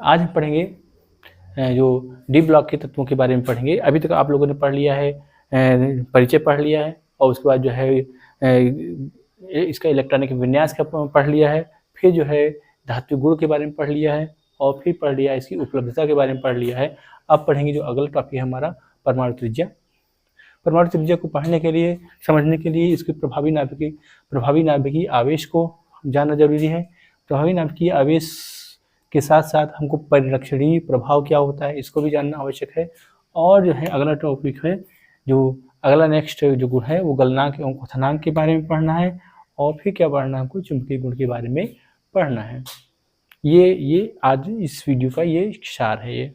आज हम पढ़ेंगे जो डी ब्लॉक के तत्वों के बारे में पढ़ेंगे। अभी तक आप लोगों ने पढ़ लिया है, परिचय पढ़ लिया है, और उसके बाद जो है इसका इलेक्ट्रॉनिक विन्यास का पढ़ लिया है, फिर जो है धात्विक गुण के बारे में पढ़ लिया है, और फिर पढ़ लिया इसकी उपलब्धता के बारे में पढ़ लिया है। अब पढ़ेंगे जो अगला टॉपिक है हमारा परमाणु त्रिज्या। परमाणु त्रिज्या को पढ़ने के लिए, समझने के लिए इसके प्रभावी नाभिकीय आवेश को जानना जरूरी है। प्रभावी नाभिकीय आवेश के साथ साथ हमको परिरक्षणीय प्रभाव क्या होता है इसको भी जानना आवश्यक है। और जो है अगला टॉपिक है, जो अगला नेक्स्ट जो गुण है वो गलनांक एवं क्वथनांक के बारे में पढ़ना है, और फिर क्या पढ़ना है, हमको चुंबकीय गुण के बारे में पढ़ना है। ये आज इस वीडियो का ये सार है। ये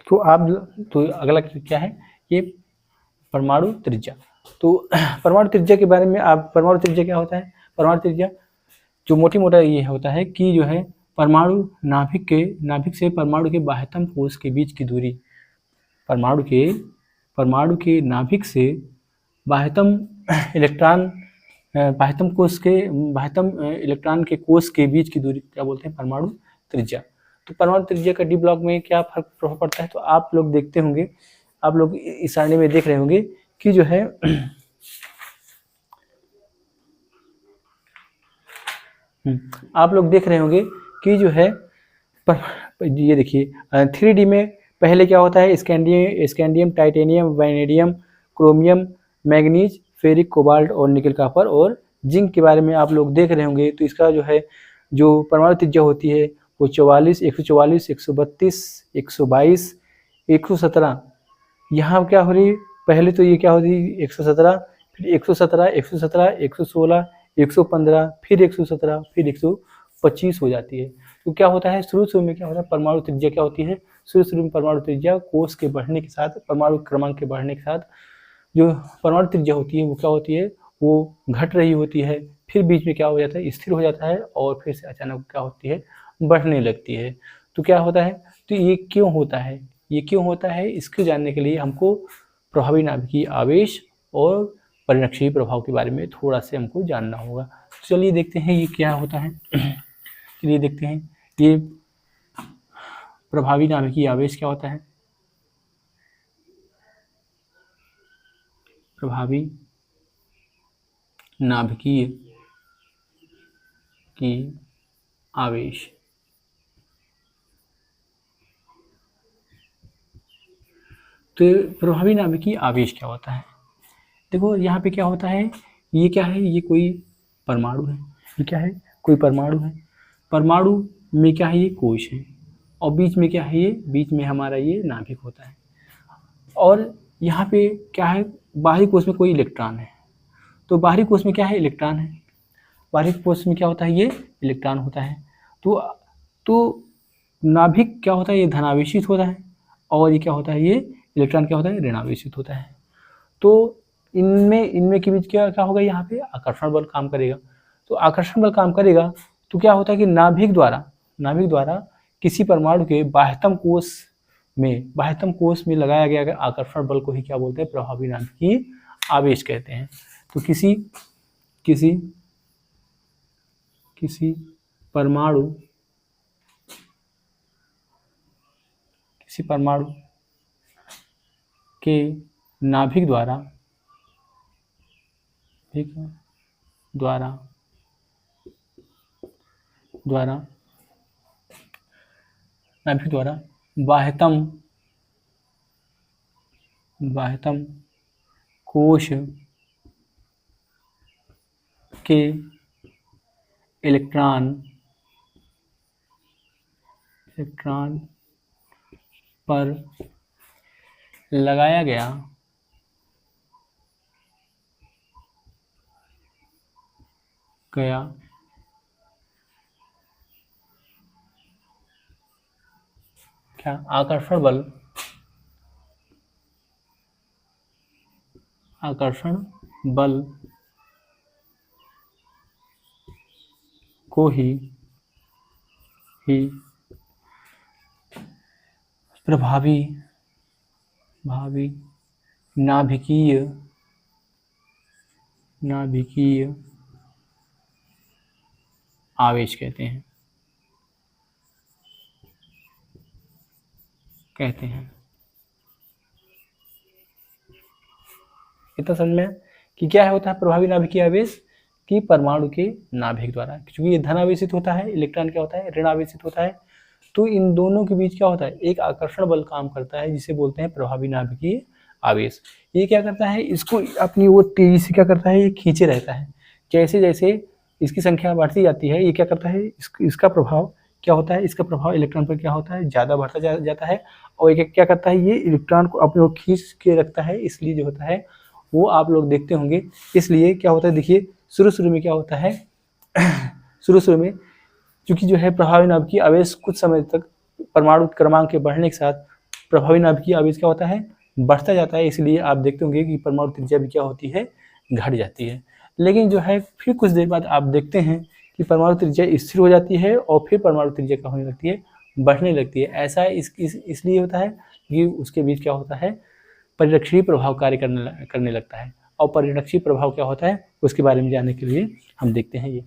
तो अगला क्या है, ये परमाणु त्रिज्या। तो परमाणु त्रिज्या के बारे में आप, परमाणु त्रिज्या क्या होता है? परमाणु त्रिज्या जो मोटा ये होता है कि जो है परमाणु नाभिक से परमाणु के बाह्यतम कोश के बीच की दूरी, परमाणु के नाभिक से बाह्यतम इलेक्ट्रॉन के कोश के बीच की दूरी क्या बोलते हैं? परमाणु त्रिज्या। तो परमाणु त्रिज्या का डी ब्लॉक में क्या प्रभाव पड़ता है? तो आप लोग देखते होंगे, आप लोग इस सारणी में देख रहे होंगे कि जो है आप लोग देख रहे होंगे कि जो है ये देखिए 3D में पहले क्या होता है? Scandium, titanium, vanadium, chromium, manganese, ferric, cobalt और निकल, कॉपर और जिंक के बारे में आप लोग देख रहे होंगे। तो इसका जो है जो परमाणु त्रिज्या होती है वो 44, 144, 132, 122, 117। यहाँ क्या हो रही है? पहले तो ये क्या होती है? 117, फिर 117, 117, 116, 115, फिर 117, फिर 125 हो जाती है। तो क्या होता है शुरू में क्या होता है? परमाणु त्रिज्या क्या होती है? शुरू में परमाणु त्रिज्या कोश के बढ़ने के साथ, परमाणु क्रमांक के बढ़ने के साथ जो परमाणु त्रिज्या होती है वो क्या होती है? वो घट रही होती है, फिर बीच में क्या हो जाता है? स्थिर हो जाता है, और फिर से अचानक क्या होती है? बढ़ने लगती है। तो क्या होता है? तो ये क्यों होता है? ये क्यों होता है इसको जानने के लिए हमको प्रभावी नाभिकीय आवेश और परिरक्षीय प्रभाव के बारे में थोड़ा से हमको जानना होगा। तो चलिए देखते हैं ये क्या होता है। चलिए देखते हैं ये प्रभावी नाभिकीय आवेश क्या होता है। प्रभावी नाभिकीय की आवेश, तो प्रभावी नाभिकीय आवेश क्या होता है? देखो यहाँ पे क्या होता है, ये क्या है? ये कोई परमाणु है। ये क्या है? कोई परमाणु है। परमाणु में क्या है? ये कोश है, और बीच में क्या है? ये बीच में हमारा ये नाभिक होता है। और यहाँ पे क्या है? बाहरी कोश में कोई इलेक्ट्रॉन है। तो बाहरी कोश में क्या है? इलेक्ट्रॉन है। बाहरी कोश में क्या होता है? ये इलेक्ट्रॉन होता है। तो नाभिक क्या होता है? ये धनावेशित होता है, और ये क्या होता है? ये इलेक्ट्रॉन क्या होता है? ऋणावेशित होता है। तो इनमें के बीच क्या होगा? यहाँ पे आकर्षण बल काम करेगा। तो आकर्षण बल काम करेगा तो क्या होता है कि नाभिक द्वारा किसी परमाणु के बाह्यतम कोश में लगाया गया आकर्षण बल को ही क्या बोलते हैं? प्रभावी नाभिकीय आवेश कहते हैं। तो किसी परमाणु के नाभिक द्वारा बाह्यतम कोश के इलेक्ट्रॉन पर लगाया गया क्या? आकर्षण बल को ही प्रभावी नाभिकीय आवेश कहते हैं। इतना समझ में कि क्या होता है प्रभावी नाभिकीय आवेश, कि परमाणु के नाभिक द्वारा, क्योंकि ये धनावेशित होता है, इलेक्ट्रॉन क्या होता है ऋणावेशित होता है, तो इन दोनों के बीच क्या होता है एक आकर्षण बल काम करता है, जिसे बोलते हैं प्रभावी नाभिकीय आवेश। ये क्या करता है इसको अपनी ओर तेजी से क्या करता है ये खींचे रहता है। जैसे जैसे इसकी संख्या बढ़ती जाती है, ये क्या करता है इसका प्रभाव क्या होता है, इसका प्रभाव इलेक्ट्रॉन पर क्या होता है ज़्यादा बढ़ता जाता है, और ये क्या करता है ये इलेक्ट्रॉन को अपनी ओर खींच के रखता है। इसलिए जो होता है वो आप लोग देखते होंगे। इसलिए क्या होता है देखिए शुरू में क्या होता है शुरू में क्योंकि जो है प्रभावी नाभिकीय आवेश कुछ समय तक परमाणु क्रमांक के बढ़ने के साथ प्रभावी नाभिकीय आवेश क्या होता है बढ़ता जाता है। इसलिए आप देखते होंगे कि परमाणु त्रिज्या भी क्या होती है घट जाती है। लेकिन जो है फिर कुछ देर बाद आप देखते हैं कि परमाणु त्रिज्या स्थिर हो जाती है और फिर परमाणु त्रिज्या क्या होने लगती है बढ़ने लगती है। ऐसा इसलिए होता है कि उसके बीच क्या होता है परिरक्षीय प्रभाव कार्य करने लगता है। और परिरक्षीय प्रभाव क्या होता है उसके बारे में जानने के लिए हम देखते हैं ये।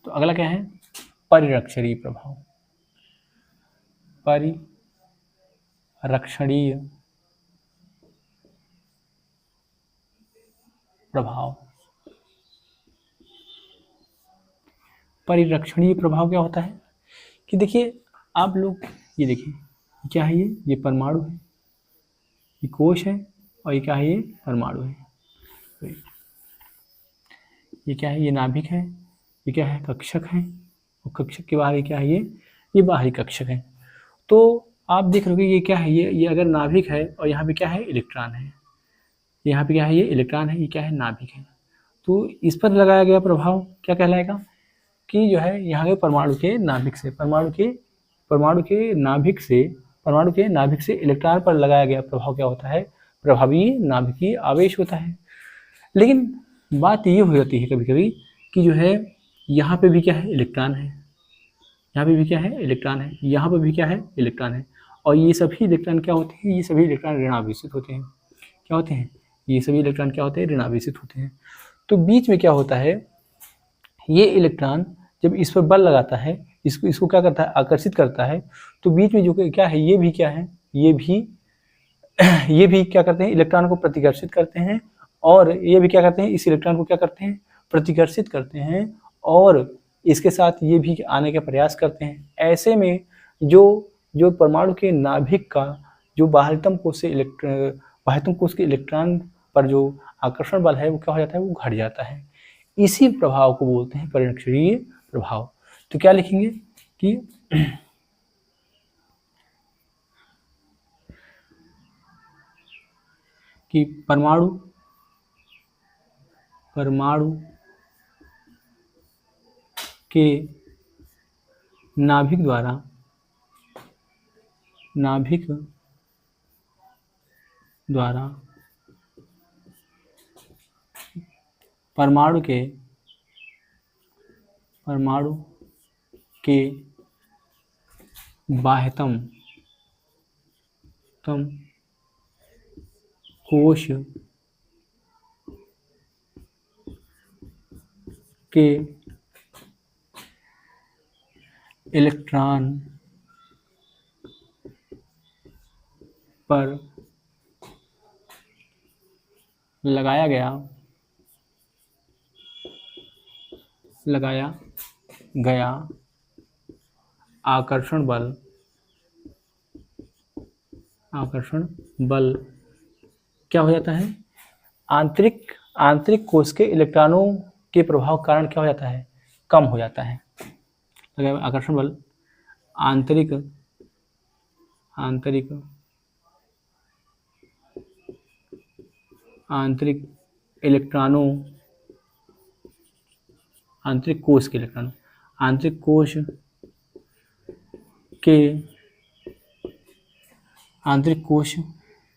तो अगला क्या है परिरक्षणीय प्रभाव। परिरक्षणीय प्रभाव, परिरक्षणीय प्रभाव क्या होता है कि देखिए आप लोग ये देखिए क्या है ये परमाणु है, ये कोश है, और ये क्या है ये परमाणु है। ये क्या है ये नाभिक है, ये क्या है कक्षक है, और कक्षक के बाहर ये क्या है ये बाहरी कक्षक है। तो आप देख रहे हो ये क्या है ये अगर नाभिक है और यहाँ पे क्या है इलेक्ट्रॉन है, यहाँ पे क्या है ये इलेक्ट्रॉन है, ये क्या है नाभिक है। तो इस पर लगाया गया प्रभाव क्या कहलाएगा कि जो है यहाँ के परमाणु के नाभिक से इलेक्ट्रॉन पर लगाया गया प्रभाव क्या होता है प्रभावी नाभिकीय आवेश होता है। लेकिन बात ये हो जाती है कभी कभी कि जो है यहाँ पे भी क्या है इलेक्ट्रॉन है, यहाँ पे भी क्या है इलेक्ट्रॉन है, यहाँ पे भी क्या है इलेक्ट्रॉन है, और ये सभी इलेक्ट्रॉन क्या होते हैं ये सभी इलेक्ट्रॉन ऋणावेशित होते हैं। क्या होते हैं ये सभी इलेक्ट्रॉन क्या होते हैं ऋणावेशित होते हैं। तो बीच में क्या होता है ये इलेक्ट्रॉन जब इस पर बल लगाता है इसको क्या करता है आकर्षित करता है। तो बीच में जो क्या है ये भी क्या है ये भी क्या करते हैं इलेक्ट्रॉन को प्रतिकर्षित करते हैं, और ये भी क्या करते हैं इस इलेक्ट्रॉन को क्या करते हैं प्रतिकर्षित करते हैं, और इसके साथ ये भी आने का प्रयास करते हैं। ऐसे में जो परमाणु के नाभिक का जो बाह्यतम कोश के इलेक्ट्रॉन पर जो आकर्षण बल है वो क्या हो जाता है वो घट जाता है। इसी प्रभाव को बोलते हैं परिरक्षणीय प्रभाव। तो क्या लिखेंगे कि परमाणु के नाभिक द्वारा परमाणु के बाह्यतम कोश के इलेक्ट्रॉन पर लगाया गया आकर्षण बल क्या हो जाता है आंतरिक कोश के इलेक्ट्रॉनों के प्रभाव कारण क्या हो जाता है कम हो जाता है। आकर्षण बल आंतरिक इलेक्ट्रॉनों आंतरिक कोश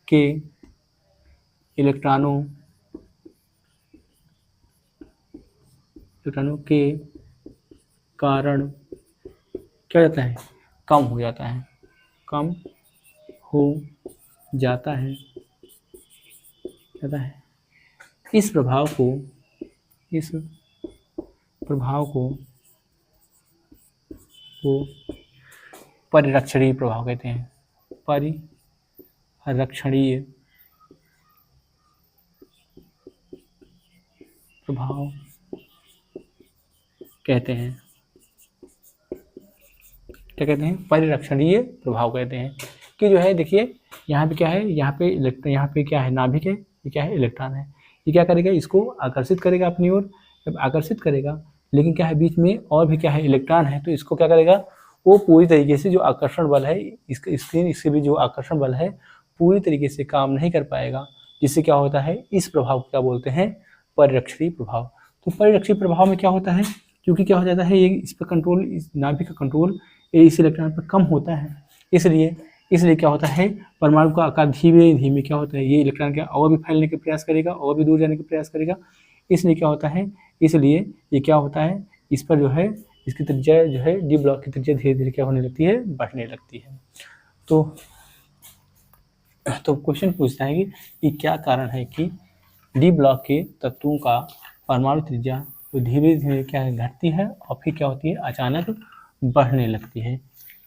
के इलेक्ट्रॉनों के कारण क्या हो जाता है, कम हो जाता है, कम हो जाता है। इस प्रभाव को परिरक्षणीय प्रभाव कहते हैं, परिरक्षणीय प्रभाव कहते हैं। क्या कहते हैं, परिरक्षणीय प्रभाव कहते हैं। कि जो है देखिए यहाँ पे क्या है, यहाँ पे क्या है, नाभिक है, ये क्या है, इलेक्ट्रॉन है। ये क्या करेगा, इसको आकर्षित करेगा अपनी ओर, जब आकर्षित करेगा, लेकिन क्या है बीच में और भी क्या है, इलेक्ट्रॉन है, तो इसको क्या करेगा, वो पूरी तरीके से जो आकर्षण बल है, इसके भी जो आकर्षण बल है पूरी तरीके से काम नहीं कर पाएगा, जिससे क्या होता है, इस प्रभाव को क्या बोलते हैं, परिरक्षणीय प्रभाव। तो परिरक्षणीय प्रभाव में क्या होता है, क्योंकि क्या हो जाता है, ये इस पर कंट्रोल, इस नाभिक का कंट्रोल इस इलेक्ट्रॉन पर कम होता है, इसलिए क्या होता है, परमाणु का आकार धीमे धीमे क्या होता है, ये इलेक्ट्रॉन क्या और भी फैलने का प्रयास करेगा, और भी दूर जाने का प्रयास करेगा। इसलिए क्या होता है, इसलिए ये क्या होता है, इस पर जो है इसकी त्रिज्या जो है, डी ब्लॉक की त्रिज्या धीरे धीरे क्या होने लगती है, बढ़ने लगती है। तो क्वेश्चन पूछता है कि क्या कारण है कि डी ब्लॉक के तत्वों का परमाणु त्रिज्या तो धीरे धीरे क्या घटती है और फिर क्या होती है, अचानक बढ़ने लगती है।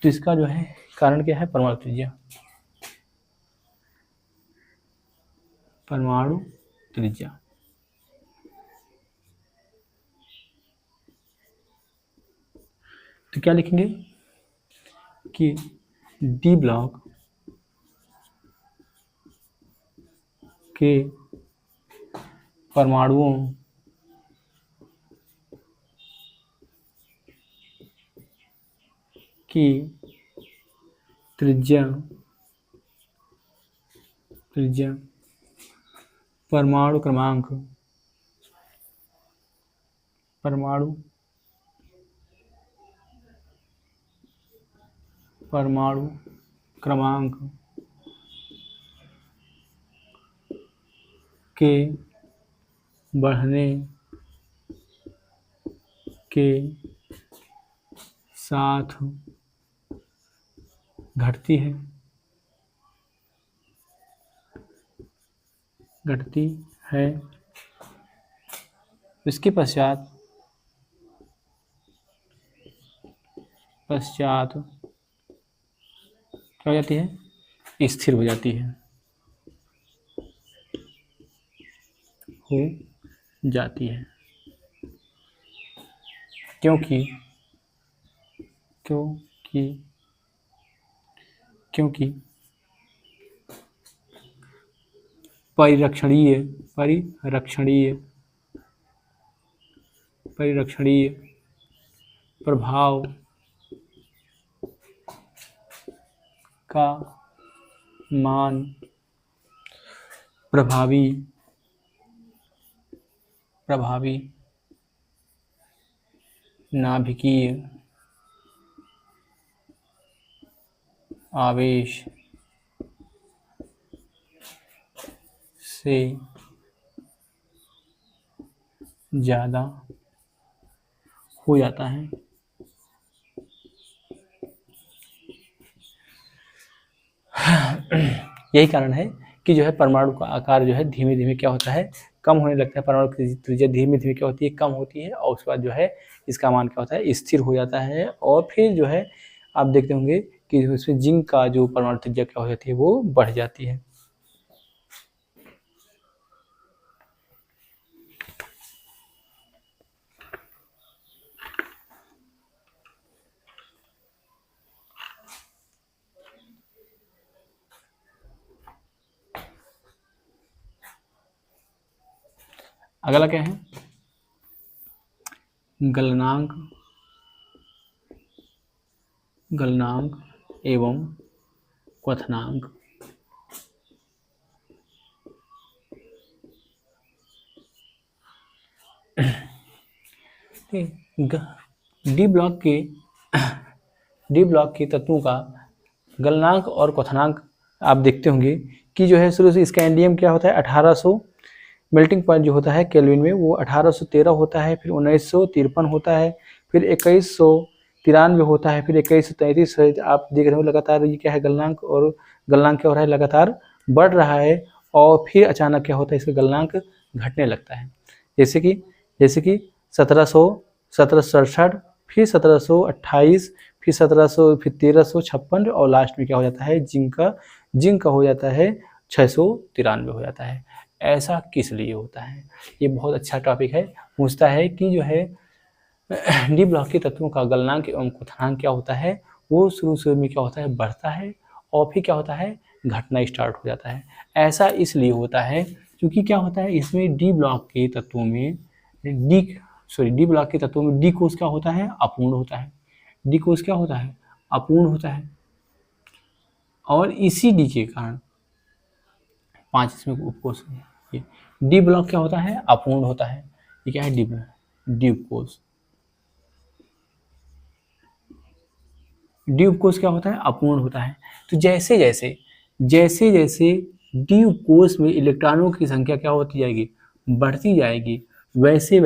तो इसका जो है कारण क्या है, परमाणु त्रिज्या। परमाणु त्रिज्या तो क्या लिखेंगे कि डी ब्लॉक के परमाणुओं की त्रिज्या परमाणु क्रमांक के बढ़ने के साथ घटती है। इसके पश्चात क्या हो जाती है, स्थिर हो जाती है, क्योंकि परिरक्षणीय प्रभाव का मान प्रभावी नाभिकीय आवेश से ज़्यादा हो जाता है। यही कारण है कि जो है परमाणु का आकार जो है धीमे धीमे क्या होता है, कम होने लगता है। परमाणु की त्रिज्या धीमे धीमे क्या होती है, कम होती है, और उसके बाद जो है इसका मान क्या होता है, स्थिर हो जाता है। और फिर जो है आप देखते होंगे कि उसमें जिंक का जो परमाणु त्रिज्या क्या हो जाती है, वो बढ़ जाती है। अगला क्या है, गलनांक एवं क्वथनांक। डी ब्लॉक के तत्वों का गलनांक और क्वथनांक आप देखते होंगे कि जो है शुरू से स्कैंडियम क्या होता है 1800, मेल्टिंग पॉइंट जो होता है केल्विन में वो 1813 होता है, फिर 1953 होता है, फिर 2193 होता है, फिर 2133 है। आप देख रहे हो लगातार ये क्या है गलनांक, और गलनांक क्या हो रहा है लगातार बढ़ रहा है, और फिर अचानक क्या होता है इसका गलनांक घटने लगता है। जैसे कि 1767, फिर 1728, फिर 1700, फिर 1356 और लास्ट में क्या हो जाता है जिंक का हो जाता है 693 हो जाता है। ऐसा किस लिए होता है? ये बहुत अच्छा टॉपिक है। पूछता है कि जो है डी ब्लॉक के तत्वों का गलनांक एवं क्वथनांक क्या होता है, वो शुरू में क्या होता है बढ़ता है, और फिर क्या होता है घटना स्टार्ट हो जाता है। ऐसा इसलिए होता है क्योंकि क्या होता है इसमें डी ब्लॉक के तत्वों में डी ब्लॉक के तत्वों में डी कोष क्या होता है अपूर्ण होता है। डी कोष क्या होता है अपूर्ण होता है, और इसी डी के कारण 5 इसमें उपकोष है। डी ब्लॉक क्या होता है अपूर्ण होता है। ये क्या है डी उपकोष। डी उपकोष क्या होता है अपूर्ण होता है। तो जैसे जैसे डी उपकोष में इलेक्ट्रॉनों की संख्या क्या होती जाएगी बढ़ती जाएगी, वैसे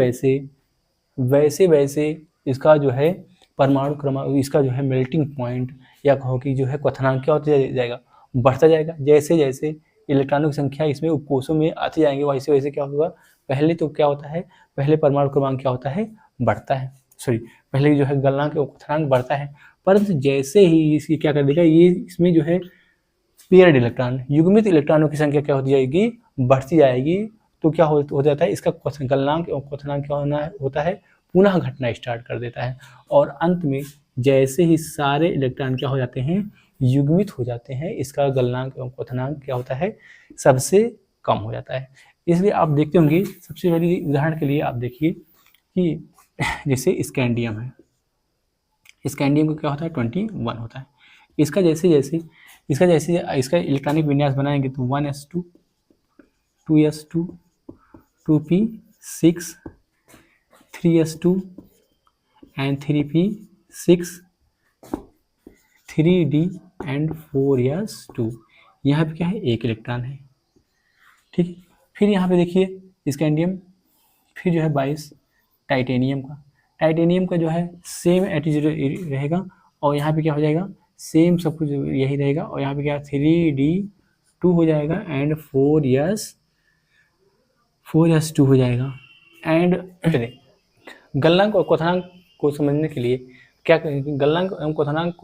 वैसे इसका जो है परमाणु क्रमांक, इसका जो है मेल्टिंग पॉइंट या कहो कि जो है क्वथनांक क्या होता जाएगा बढ़ता जाएगा। जैसे जैसे इलेक्ट्रॉनों की संख्या इसमें उपकोषों में आती जाएंगे वैसे वैसे क्या होगा, पहले तो क्या होता है पहले परमाणु क्रमांक क्या होता है बढ़ता है, पहले जो है गलनांक क्वथनांक बढ़ता है, परंतु जैसे ही इसकी क्या कर देगा ये इसमें जो है पेयर्ड इलेक्ट्रॉन युग्मित इलेक्ट्रॉनों की संख्या क्या होती जाएगी बढ़ती जाएगी। तो क्या हो जाता है इसका गलनांक एवं क्वथनांक क्या होता है पुनः घटना स्टार्ट कर देता है, और अंत में जैसे ही सारे इलेक्ट्रॉन क्या हो जाते हैं युग्मित हो जाते हैं, इसका गलनांक एवं क्वथनांक क्या होता है सबसे कम हो जाता है। इसलिए आप देखते होंगे सबसे पहले उदाहरण के लिए आप देखिए कि जैसे स्कैंडियम है, स्कैंडियम का क्या होता है 21 होता है। इसका जैसे इसका इलेक्ट्रॉनिक विन्यास बनाएंगे तो 1s2 2s2 2p6 3s2 and 3p6 3d and 4s2। यहाँ पे क्या है एक इलेक्ट्रॉन है, ठीक। फिर यहाँ पे देखिए स्कैंडियम, फिर जो है 22 टाइटेनियम का जो है सेम एटीट्यूड रहेगा, और यहाँ पे क्या हो जाएगा सेम सब कुछ यही रहेगा, और यहाँ पे क्या 3d2 हो जाएगा एंड 4s2 हो जाएगा। एंड गलनांक और क्वथनांक को समझने के लिए क्या करेंगे, गलनांक एवं क्वथनांक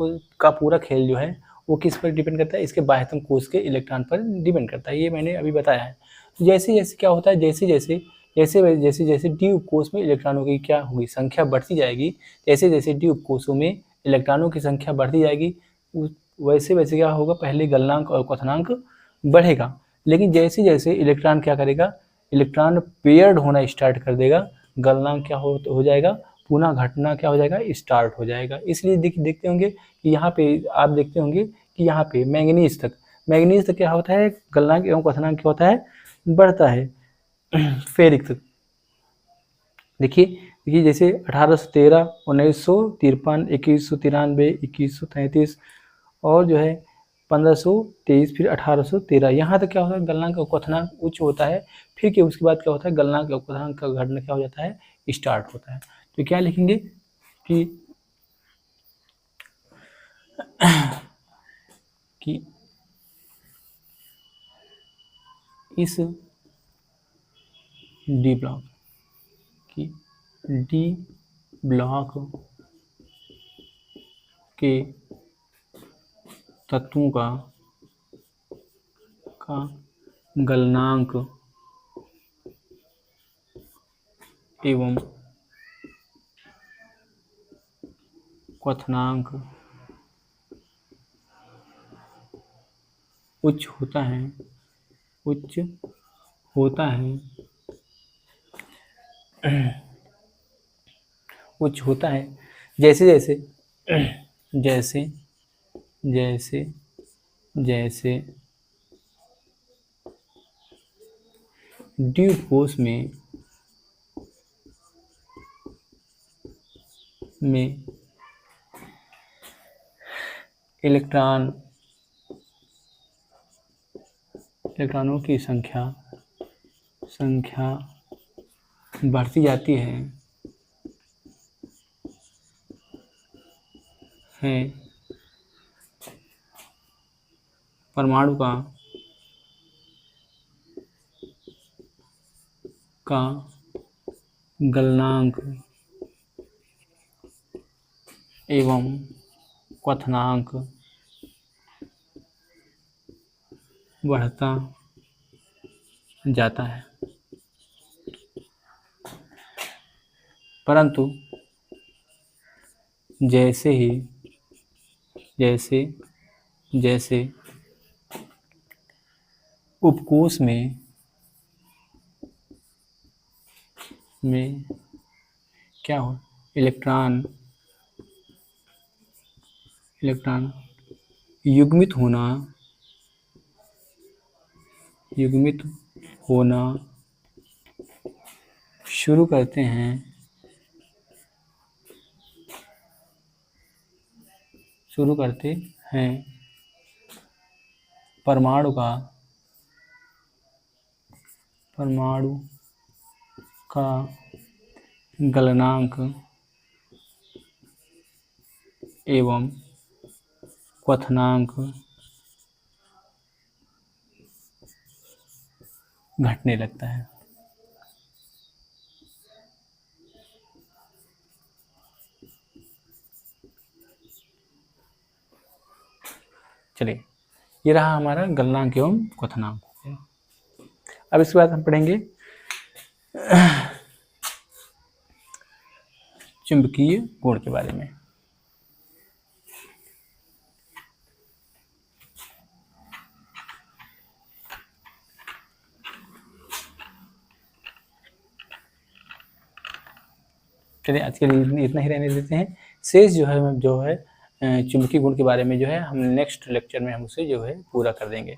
का पूरा खेल जो है वो किस पर डिपेंड करता है इसके बाह्यतम कोश के इलेक्ट्रॉन पर डिपेंड करता है, ये मैंने अभी बताया है। तो जैसे जैसे क्या होता है जैसे जैसे डी उपकोष में इलेक्ट्रॉनों की क्या होगी संख्या बढ़ती जाएगी, जैसे जैसे डी उपकोषों में इलेक्ट्रॉनों की संख्या बढ़ती जाएगी वैसे वैसे क्या होगा पहले गलनांक और क्वथनांक बढ़ेगा, लेकिन जैसे जैसे इलेक्ट्रॉन क्या करेगा इलेक्ट्रॉन पेयर्ड होना स्टार्ट कर देगा, गलनांक क्या हो जाएगा पुनः घटना क्या हो जाएगा स्टार्ट हो जाएगा। इसलिए देखते होंगे कि यहाँ पे आप देखते होंगे कि यहाँ पे मैंगनीज तक क्या होता है गलनांक एवं क्वथनांक क्या होता है बढ़ता है। फेरिक तक देखिए जैसे 1813 1953 2193 2133 और जो है 1523 फिर 1813 यहाँ तक क्या होता है गलनांक और क्वथनांक उच्च होता है। फिर के उसके बाद क्या होता है गलनांक और क्वथनांक का घटना क्या हो जाता है स्टार्ट होता है। तो क्या लिखेंगे कि इस डी ब्लॉक के तत्वों का गलनांक एवं क्वथनांक उच्च होता है जैसे जैसे डी उपकोष में इलेक्ट्रॉन इलेक्ट्रॉनों की संख्या बढ़ती जाती है परमाणु का गलनांक एवं क्वथनांक बढ़ता जाता है, परंतु जैसे उपकोष में क्या हो, इलेक्ट्रॉन युग्मित होना शुरू करते हैं परमाणु का गलनांक एवं क्वथनांक घटने लगता है। चलिए, ये रहा हमारा गलनांक एवं क्वथनांक। अब इसके बाद हम पढ़ेंगे चुंबकीय गुण के बारे में। चलिए, आज के लिए इतना ही रहने देते हैं। शेष जो है चुंबकीय गुण के बारे में जो है हम नेक्स्ट लेक्चर में हम उसे जो है पूरा कर देंगे।